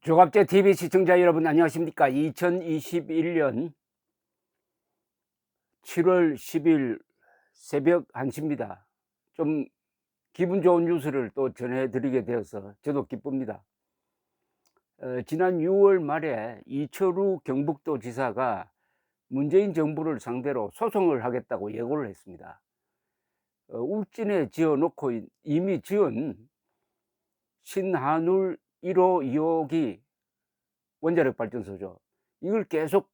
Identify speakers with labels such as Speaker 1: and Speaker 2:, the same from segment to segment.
Speaker 1: 조갑제 TV 시청자 여러분 안녕하십니까? 2021년 7월 10일 새벽 1시입니다. 좀 기분 좋은 뉴스를 또 전해드리게 되어서 저도 기쁩니다. 지난 6월 말에 이철우 경북도 지사가 문재인 정부를 상대로 소송을 하겠다고 예고를 했습니다. 울진에 지어놓고 이미 지은 신한울 1호 2호기 원자력 발전소죠. 이걸 계속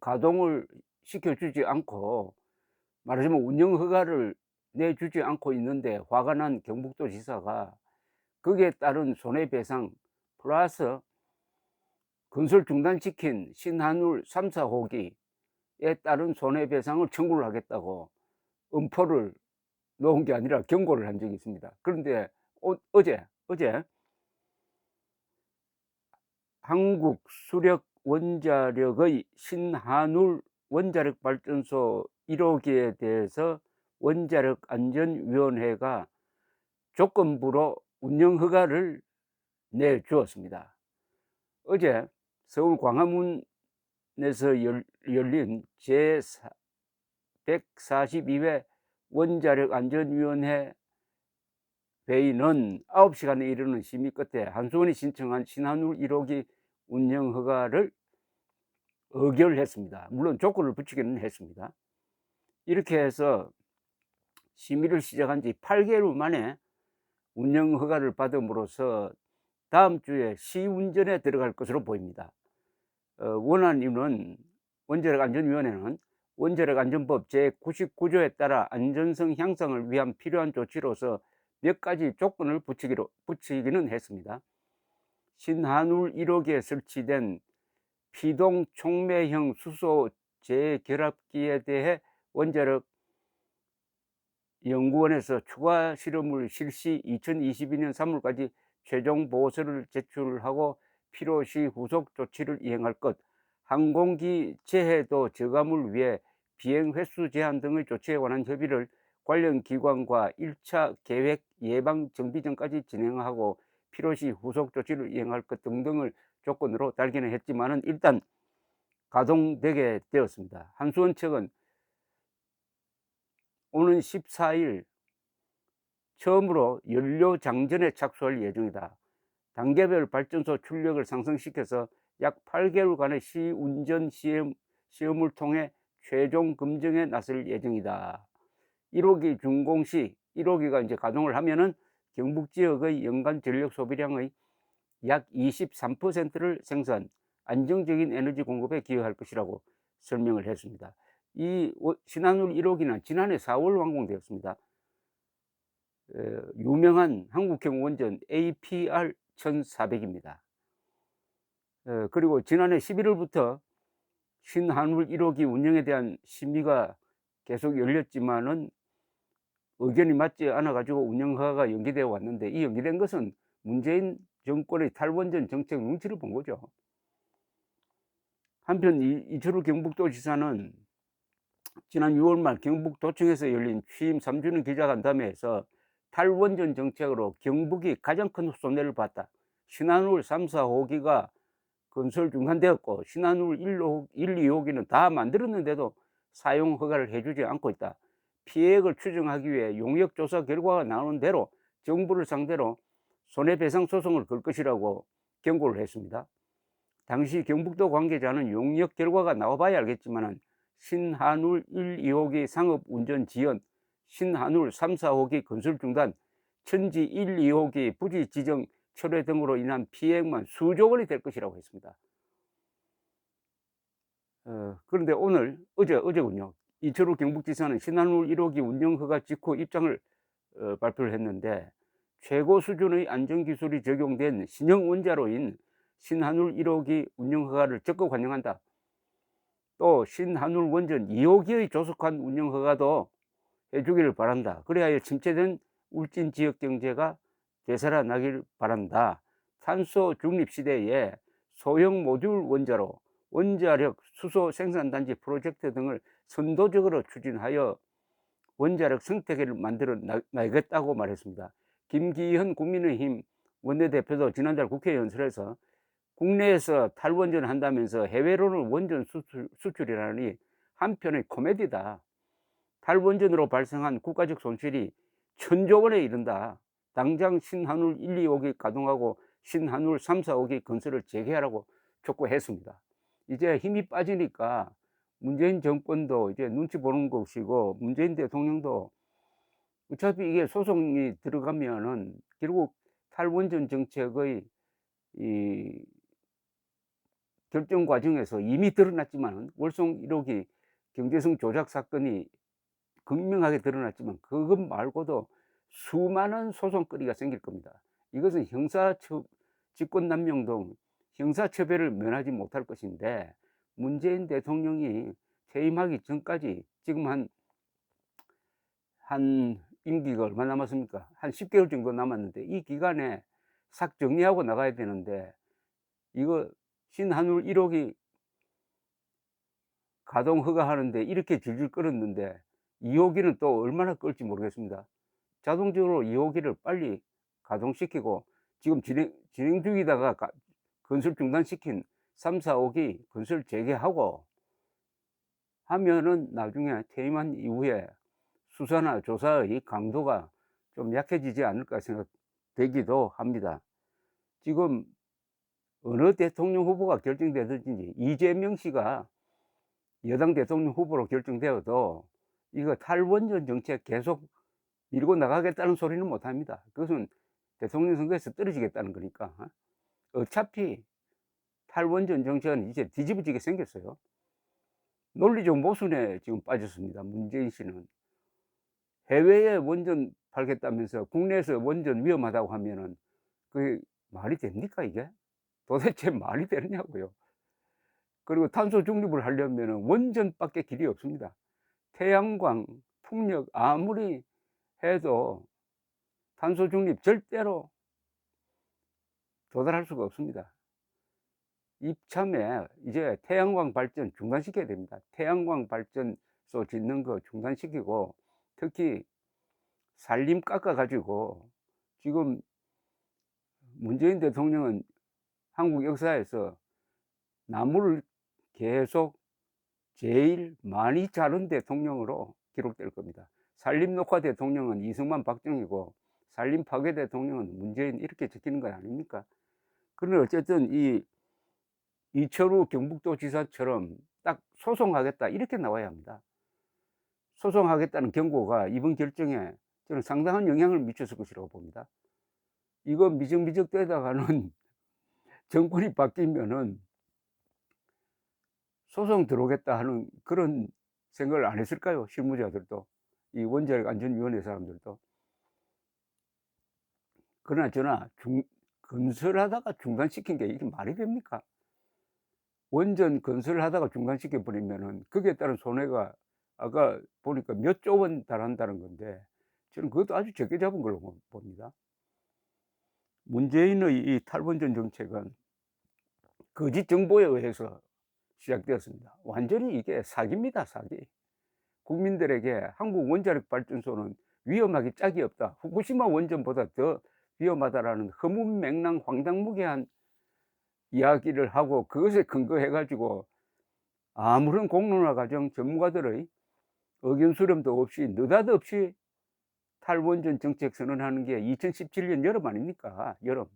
Speaker 1: 가동을 시켜주지 않고, 말하자면 운영 허가를 내주지 않고 있는데 화가 난 경북도 지사가 거기에 따른 손해배상 플러스 건설 중단시킨 신한울 3, 4호기에 따른 손해배상을 청구를 하겠다고 엄포를 놓은 게 아니라 경고를 한 적이 있습니다. 그런데 어제 한국수력원자력의 신한울 원자력 발전소 1호기에 대해서 원자력안전위원회가 조건부로 운영허가를 내주었습니다. 어제 서울 광화문에서 열린 제142회 원자력안전위원회 회의는 9시간에 이르는 심의 끝에 한수원이 신청한 신한울 1호기 운영허가를 의결했습니다. 물론 조건을 붙이기는 했습니다. 이렇게 해서 심의를 시작한 지 8개월 만에 운영허가를 받음으로써 다음 주에 시운전에 들어갈 것으로 보입니다. 원안위는 원자력안전위원회는 원자력안전법 제99조에 따라 안전성 향상을 위한 필요한 조치로서 몇 가지 조건을 붙이기는 했습니다. 신한울 1호기에 설치된 피동 촉매형 수소 재결합기에 대해 원자력 연구원에서 추가 실험을 실시 2022년 3월까지 최종 보고서를 제출하고 필요시 후속 조치를 이행할 것, 항공기 재해도 저감을 위해 비행 횟수 제한 등의 조치에 관한 협의를 관련 기관과 1차 계획 예방 정비 전까지 진행하고 필요시 후속 조치를 이행할 것 등등을 조건으로 달기는 했지만은 일단 가동되게 되었습니다. 한수원 측은 오는 14일 처음으로 연료 장전에 착수할 예정이다. 단계별 발전소 출력을 상승시켜서 약 8개월간의 시운전 시험을 통해 최종 검증에 나설 예정이다. 1호기 준공 시 1호기가 이제 가동을 하면은 경북 지역의 연간 전력 소비량의 약 23%를 생산, 안정적인 에너지 공급에 기여할 것이라고 설명을 했습니다. 이 신한울 1호기는 지난해 4월 완공되었습니다. 유명한 한국형 원전 APR 1400입니다. 그리고 지난해 11월부터 신한울 1호기 운영에 대한 심의가 계속 열렸지만은 의견이 맞지 않아 가지고 운영허가가 연기되어 왔는데, 이 연기된 것은 문재인 정권의 탈원전 정책 눈치를 본 거죠. 한편 이철우 경북도지사는 지난 6월 말 경북도청에서 열린 취임 3주년 기자간담회에서 탈원전 정책으로 경북이 가장 큰 손해를 봤다. 신한울 3, 4호기가 건설 중단되었고 신한울 1, 2호기는 다 만들었는데도 사용 허가를 해주지 않고 있다. 피해액을 추정하기 위해 용역조사 결과가 나오는 대로 정부를 상대로 손해배상 소송을 걸 것이라고 경고를 했습니다. 당시 경북도 관계자는 용역 결과가 나와봐야 알겠지만 신한울 1, 2호기 상업 운전 지연, 신한울 3, 4호기 건설 중단, 천지 1, 2호기 부지 지정 철회 등으로 인한 피해액만 수조 원이 될 것이라고 했습니다. 그런데 어제군요. 이철우 경북지사는 신한울 1호기 운영허가 직후 입장을 발표를 했는데, 최고 수준의 안전기술이 적용된 신형 원자로인 신한울 1호기 운영허가를 적극 환영한다. 또 신한울 원전 2호기의 조속한 운영허가도 해주기를 바란다. 그래야 침체된 울진 지역 경제가 되살아나길 바란다. 탄소 중립 시대에 소형 모듈 원자로, 원자력 수소 생산단지 프로젝트 등을 선도적으로 추진하여 원자력 생태계를 만들어 나가겠다고 말했습니다. 김기현 국민의힘 원내대표도 지난달 국회 연설에서 국내에서 탈원전을 한다면서 해외로는 원전 수출이라니 한편의 코미디다. 탈원전으로 발생한 국가적 손실이 1,000조 원에 이른다. 당장 신한울 1, 2호기 가동하고 신한울 3, 4호기 건설을 재개하라고 촉구했습니다. 이제 힘이 빠지니까 문재인 정권도 이제 눈치 보는 것이고, 문재인 대통령도 어차피 이게 소송이 들어가면은 결국 탈원전 정책의 이 결정 과정에서 이미 드러났지만은, 월성 1호기 경제성 조작 사건이 극명하게 드러났지만 그것 말고도 수많은 소송거리가 생길 겁니다. 이것은 직권남용 등 형사처벌을 면하지 못할 것인데, 문재인 대통령이 퇴임하기 전까지 지금 한 임기가 얼마 남았습니까? 한 10개월 정도 남았는데, 이 기간에 싹 정리하고 나가야 되는데, 이거 신한울 1호기 가동 허가하는데 이렇게 질질 끌었는데 2호기는 또 얼마나 끌지 모르겠습니다. 자동적으로 2호기를 빨리 가동시키고, 지금 진행 중이다가 건설 중단시킨 3, 4호기 건설 재개하고 하면은 나중에 퇴임한 이후에 수사나 조사의 강도가 좀 약해지지 않을까 생각되기도 합니다. 지금 어느 대통령 후보가 결정되든지 이재명 씨가 여당 대통령 후보로 결정되어도 이거 탈원전 정책 계속 밀고 나가겠다는 소리는 못 합니다. 그것은 대통령 선거에서 떨어지겠다는 거니까. 어차피 탈원전 정책은 이제 뒤집어지게 생겼어요. 논리적 모순에 지금 빠졌습니다. 문재인 씨는 해외에 원전 팔겠다면서 국내에서 원전 위험하다고 하면은 그게 말이 됩니까, 이게? 도대체 말이 되느냐고요. 그리고 탄소 중립을 하려면은 원전밖에 길이 없습니다. 태양광, 풍력 아무리 해도 탄소 중립 절대로 도달할 수가 없습니다. 이참에 이제 태양광 발전 중단시켜야 됩니다. 태양광 발전소 짓는 거 중단시키고, 특히 산림 깎아 가지고, 지금 문재인 대통령은 한국 역사에서 나무를 계속 제일 많이 자른 대통령으로 기록될 겁니다. 산림 녹화 대통령은 이승만 박정희고, 산림 파괴 대통령은 문재인, 이렇게 적히는 거 아닙니까? 그런데 어쨌든 이 이철우 경북도지사처럼 딱 소송하겠다 이렇게 나와야 합니다. 소송하겠다는 경고가 이번 결정에 저는 상당한 영향을 미쳤을 것이라고 봅니다. 이거 미적미적 되다가는 정권이 바뀌면은 소송 들어오겠다 하는 그런 생각을 안 했을까요? 실무자들도, 이 원자력안전위원회 사람들도. 그러나 건설하다가 중단시킨 게 이게 말이 됩니까? 원전 건설하다가 중단시켜 버리면은 거기에 따른 손해가 아까 보니까 몇 조 원 달한다는 건데, 저는 그것도 아주 적게 잡은 걸로 봅니다. 문재인의 이 탈원전 정책은 거짓 정보에 의해서 시작되었습니다. 완전히 이게 사기입니다, 사기. 국민들에게 한국 원자력 발전소는 위험하기 짝이 없다, 후쿠시마 원전보다 더 위험하다라는 허문맹랑 황당무계한 이야기를 하고, 그것에 근거해 가지고 아무런 공론화 과정, 전문가들의 의견 수렴도 없이 느닷없이 탈원전 정책 선언하는 게 2017년 여름 아닙니까? 여름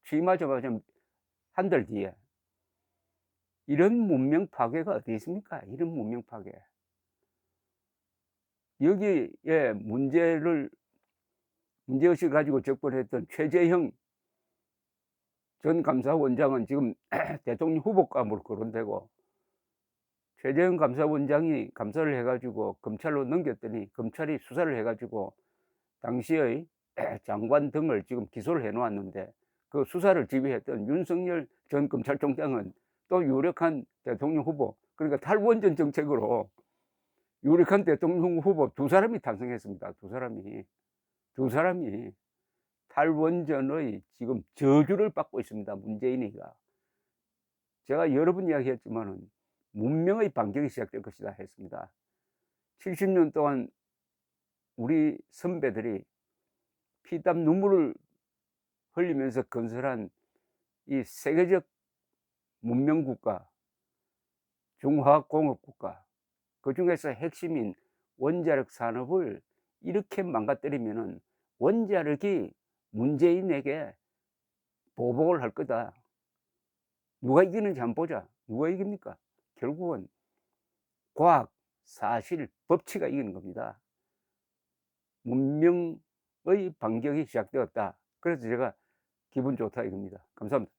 Speaker 1: 취임하자마자 한 달 뒤에. 이런 문명 파괴가 어디 있습니까? 이런 문명 파괴. 여기에 문제의식을 가지고 접근했던 최재형 전 감사원장은 지금 대통령 후보감으로 거론되고, 최재형 감사원장이 감사를 해가지고 검찰로 넘겼더니 검찰이 수사를 해가지고 당시의 장관 등을 지금 기소를 해 놓았는데, 그 수사를 지휘했던 윤석열 전 검찰총장은 또 유력한 대통령 후보, 그러니까 탈원전 정책으로 유력한 대통령 후보 두 사람이 탄생했습니다. 두 사람이 탈원전의 지금 저주를 받고 있습니다, 문재인이가. 제가 여러 번 이야기했지만은 문명의 반격이 시작될 것이다 했습니다. 70년 동안 우리 선배들이 피땀 눈물을 흘리면서 건설한 이 세계적 문명국가, 중화공업국가, 그중에서 핵심인 원자력 산업을 이렇게 망가뜨리면은 원자력이 문재인에게 보복을 할 거다. 누가 이기는지 한번 보자. 누가 이깁니까? 결국은 과학, 사실, 법치가 이기는 겁니다. 문명의 반격이 시작되었다. 그래서 제가 기분 좋다 이겁니다. 감사합니다.